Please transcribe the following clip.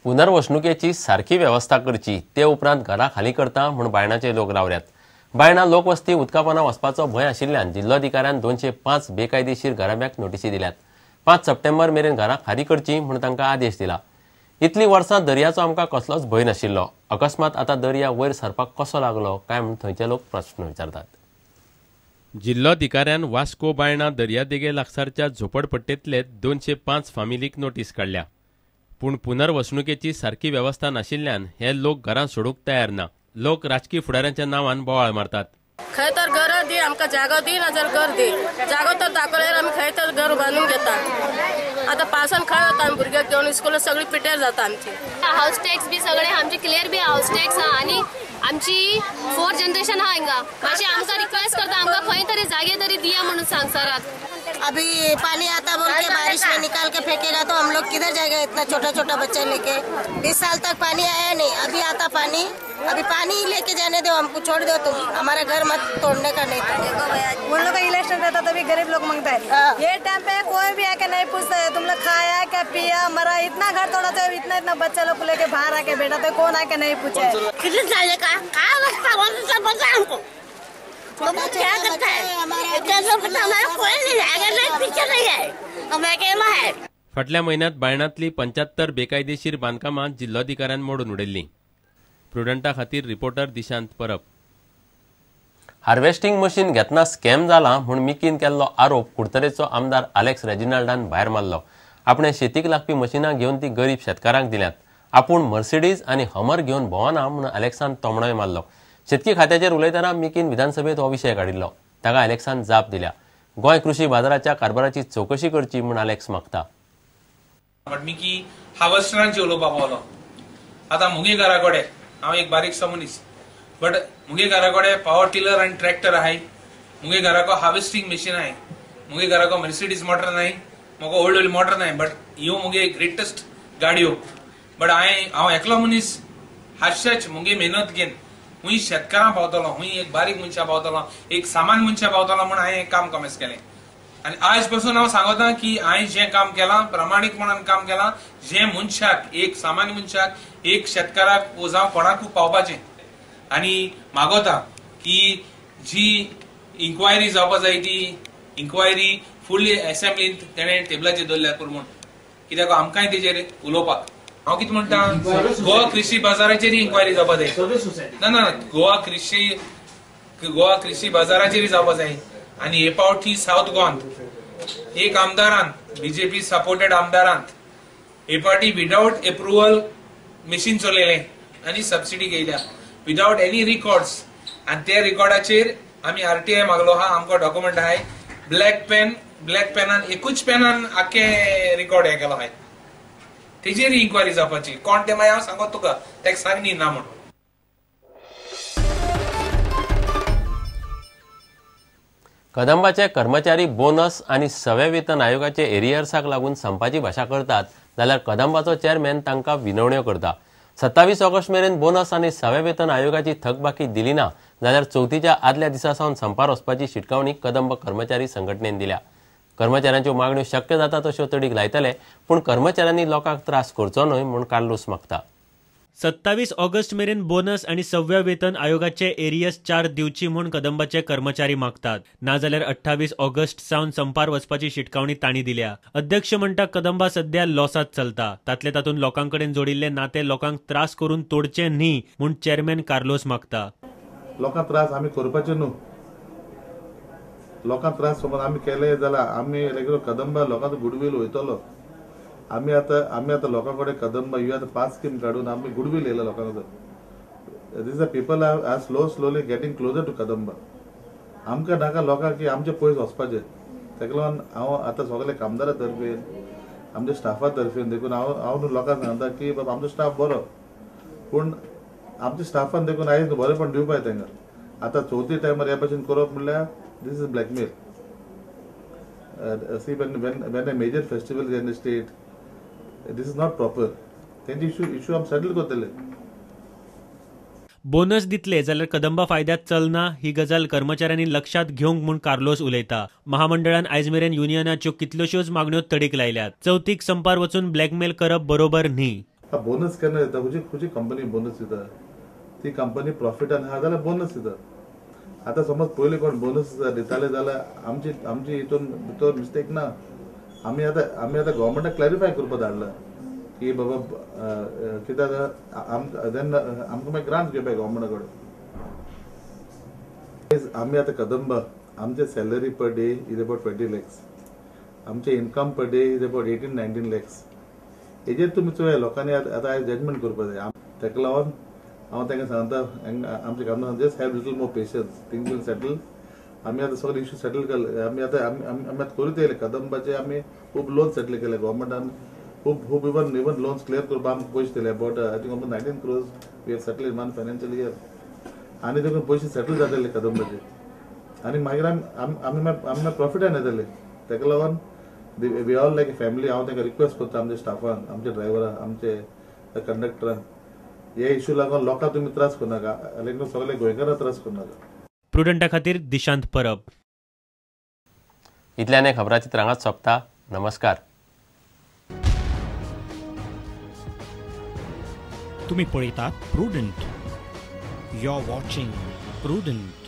पुनर्वसणुकेची सारखी व्यवस्था करची ते उपरांत घरां खाली करता म्हूण बायणाचे लोक रावल्यात। बायणां लोकवस्ती उदकापोंदा वचपाचो भंय आशिल्ल्यान जिल्लोधिकाऱ्यान 205 बेकायदेशीर घराब्यांक नोटीसी दिल्यात। 5 सप्टेंबर मेरेन घरां खाली करची म्हूण तांकां आदेश दिला। इतली वर्सां दर्याचो आमकां कसलोच भंय नाशिल्लो, अकस्मात आतां दर्या वयर सरपाक कसो लागलो काय म्हूण थंयचे लोक प्रस्न विचारतात। जिल्लोधिकाऱ्यान वास्को बायणा दर्यादेगे लागसारच्या झोपडपट्टेंतले 205 फामिलीक नोटीस काडल्या, पूण पुनर्वसणुकेची सारकी व्यवस्था नाशिल्ल्यान हे लोक घरां सोडूंक तयार ना। लोक राजकीय फुडाऱ्यांच्या नांवान बोवाळ मारतात। खंय तर घर दी, आमकां जागो दी नाजाल्यार घर दी। जागो तर दाखयल्यार आमी खंय तर घर बांदून घेता। आतां पावसान खंय वता आमी भुरग्यांक घेवन स्कूल सगळी पिटेर जाता आमची। हाऊस टॅक्स बी सगळे आमचे क्लियर बी हाऊस टॅक्स हा आनी आमची 4 जनरेशन हा हिंगा। मातशें आमकां रिक्वेस्ट करता आमकां खंय तरी जागे तरी दिया म्हणून सांगसारात। अभी पानी आता बोल के बारिश में निकाल के फेंकेगा तो हम लोग किधर जाएगा इतना छोटा छोटा बच्चा लेके। 20 साल तक पानी आया नहीं, अभी आता पानी। अभी पानी लेके जाने दो, हमको छोड़ दो, तुम हमारा घर मत तोड़ने का नहीं। उन लोग का इलेक्शन रहता तभी गरीब लोग मांगता है। ये टाइम पे कोई भी आके नहीं पूछता है तुम लोग खाया क्या पिया मरा। इतना घर तोड़ा तो इतना बच्चा लोग को लेके बाहर आके बैठा तो कौन आके नहीं पूछा है। तो क्या करता है हमारा कोई नहीं है, पीछे नहीं है, हम अकेला है। फाटल्या म्हयन्यांत बायणांतली 75 बेकायदेशीर बांदकामां जिल्लोधिकाऱ्यान मोडून उडयल्लीं। प्रुडंटा खातीर reporter Dishant Parab. Harvesting machine घेतना स्कॅम जाला म्हूण मिकीन केल्लो आरोप कुडतरेचो आमदार अलेक्स रेजिनाल्डान भायर मारलो। आपणे शेतीक लागपी मशिनां घेवन ती गरीब शेतकारांक दिल्यात। आपूण मर्सिडीज आनी हमर घेवन भोंवना म्हूण अलेक्सान तोमणोय मारलो। शेतकी खात्याचेर उलयतना मिकीन विधानसभेत हो विशय काडिल्लो। ताका अलेक्सान जाप दिल्या। गोंय कृषी बाजाराच्या कारभाराची चौकशी करची म्हूण अलेक्स मागता। मिकी हार्वेस्टरांची उलोवपाक पावलो। आतां मुगे घरा कडेन हांव एक बारीकसो मनीस, बट मुगे घरा कडेन पावर टिलर आनी ट्रॅक्टर आहाय। मुगे घराको हार्वेस्टिंग मशीन आहाय। मुगे घराको मर्सिडीज मोटर नाय, म्हाका व्हडली मोटर नाय, बट ह्यो मुगे ग्रेटेस्ट गाडयो। बट हांव एकलो मनीस हास्याच मुगे मेहनत घेवन हुंय शेतकारां पावतलो, हुंय एक बारीक मनशा पावतलो, एक सामान्य मनशा पावतलो म्हणून हांवें हें काम कमेस केलें। आनी आज पासून हांव सांगता की हांवें जें काम केलां प्रामाणीकपणान काम केलां। जे मनशाक, एक सामान्य मनशाक, एक शेतकाराक वो जावं कोणाकूय पावपाचें। आनी मागोता की जी इन्क्वायरी जावपा जाय ती इन्क्वायरी फुल्ली असेंब्लींत तेणें टेबलाचेर दवरल्या करून, कित्याक आमकांय तेजेर उलोवपाक। हांव कितें म्हणटा, गोवा कृषी बाजाराचेर इन्क्वायरी जावपा जाय। ना गोवा कृषी बाजाराचेर जावपा जाय। आनी हे फावटी साउथ गोवांत एक आमदारान, बीजेपी सपोर्टेड आमदारान हे फावटी विदाउट एप्रुवल मशीन चलयलें आनी सबसिडी घेयल्या विदाउट एनी रिकॉर्ड्स। आनी त्या रिकॉर्डाचेर आमी आरटीआय मागलो आहा, आमकां डॉक्युमेंट आहाय। ब्लॅक पेनान एकूच पेनान आख्खे रिकॉर्ड हे केलो आहाय। तेजेर इन्क्वायरी जावपाची। कोण ते मागीर हांव सांगत तुका, ताका सांगनी ना म्हणून। कदंबाचे कर्मचारी बोनस आनी सवे वेतन आयोगाचे एरियर्साक लागून संपाची भाशा करतात जाल्यार कदंबाचो चेअरमॅन तांकां विनवण्यो करता। 27 ऑगस्ट मेरेन बोनस आनी सवे वेतन आयोगाची थकबाकी दिली ना जाल्यार चवथीच्या आदल्या दिसा सावन संपार वचपाची शिटकावणी कदंब कर्मचारी संघटनेन दिल्या। कर्मचाऱ्यांच्यो मागण्यो शक्य जाता तश्यो तडीक लायतले, पूण कर्मचाऱ्यांनी लोकांक त्रास करचो न्हय म्हूण कार्लोस मागता। 27 ऑगस्ट मेरेन बोनस आणि 6व्या वेतन आयोगाचे एरियस 4 दिवची म्हूण कदंबाचे कर्मचारी मागतात। नाजाल्यार 28 ऑगस्ट सावन संपार वचपाची शिटकावणी तांणी दिल्या। अध्यक्ष म्हणटा कदंबा सध्या लॉसात चलता, तातले तातून लोकांकडेन जोडिल्ले नाते लोकांक त्रास करून तोडचे न्ही म्हूण चेअरमॅन कार्लोस मागता। लोकांक त्रास आमी करपाचे न्हू। लोकांक त्रास समज आमी केले जाल्यार आमी रेग्युलर कदंबा लोकांचो गुडवील वयतलो। आमी आतां लोकां कडेन कदंबा ह्यो आतां 5 स्कीम काडून आमी गुडवील येयला लोकांक। These are people are slowly getting closer to Kadamba. आमकां नाका लोकांक की आमचे पयस वचपाचें। ताका लागून हांव आतां सगळे कामदारा तर्फेन, आमच्या स्टाफा तर्फेन देखून हांव न्हू लोकांक सांगता की बाबा आमचो स्टाफ बरो, पूण आमच्या स्टाफान देखून आयज बरेपण दिवपाक जाय तांकां। आतां चवथी टायमार हे भशेन करप म्हणल्यार this is blackmail. See when a major festival is in the state, this is not proper. तेंचे इशू आमी सेटल करतले। बोनस दितले जाल्यार कदंबा फायद्यात चलना ही गजाल कर्मचाऱ्यांनी लक्षात घेवंक म्हूण कार्लोस उलयता। महामंडळान आयज मेरेन युनियनाच्यो कितल्योश्योच मागण्यो तडीक लायल्यात। चवथीक संपार वचून ब्लॅकमेल करप बरोबर न्ही। हा बोनस केन्ना दिता खंयची कंपनी बोनस दिता ती कंपनी प्रॉफिटान आहा जाल्यार बोनस दिता आतां समज पयलीं कोण बोनस दिताले जाल्यार आमची हितून भितर मिस्टेक ना आमी आतां गव्हर्मेंटाक क्लॅरिफाय करपाक धाडला की बाबा कित्याक आमकां मागीर ग्रांट घेवपाक गव्हर्मेंटा कडेन आमी आतां कदंबा आमचे salary per day is about 20 lakhs आमचे income per day is about 18-19 lakhs हेजेर तुमी चोय लोकांनी आतां जजमेंट करपाक जाय ताका लागून हांव तांकां सांगता आमच्या कामां just have little more patience things will settle आमी आतां सगळे इश्यू सेटल केले आमी आतां करूच येयले कदंबाचे आमी खूब लोन सेटल केले गव्हर्मेंटान खूब इवन लोन्स क्लियर करपाक आमकां पयशे दिले about I think almost 19 crores we have settle in one financial year आनी देखून पयशे सेटल जाताले कदंबाचे आनी मागीर आमी प्रॉफिटान येताले ताका लागून we all like a family हांव तांकां रिक्वेस्ट करता आमच्या स्टाफांक आमच्या ड्रायव्हरांक आमचे कंडक्टरांक हे इश्यू लागून लोकांक तुमी त्रास करनाका लेकिन सगळे गोंयकारांक त्रास करनाका प्रुडंटा खातीर दिशांत परब. इतल्यान खबराची तरंगात सोंपता. नमस्कार. तुम्ही पळयतात Prudent. You are watching prudent.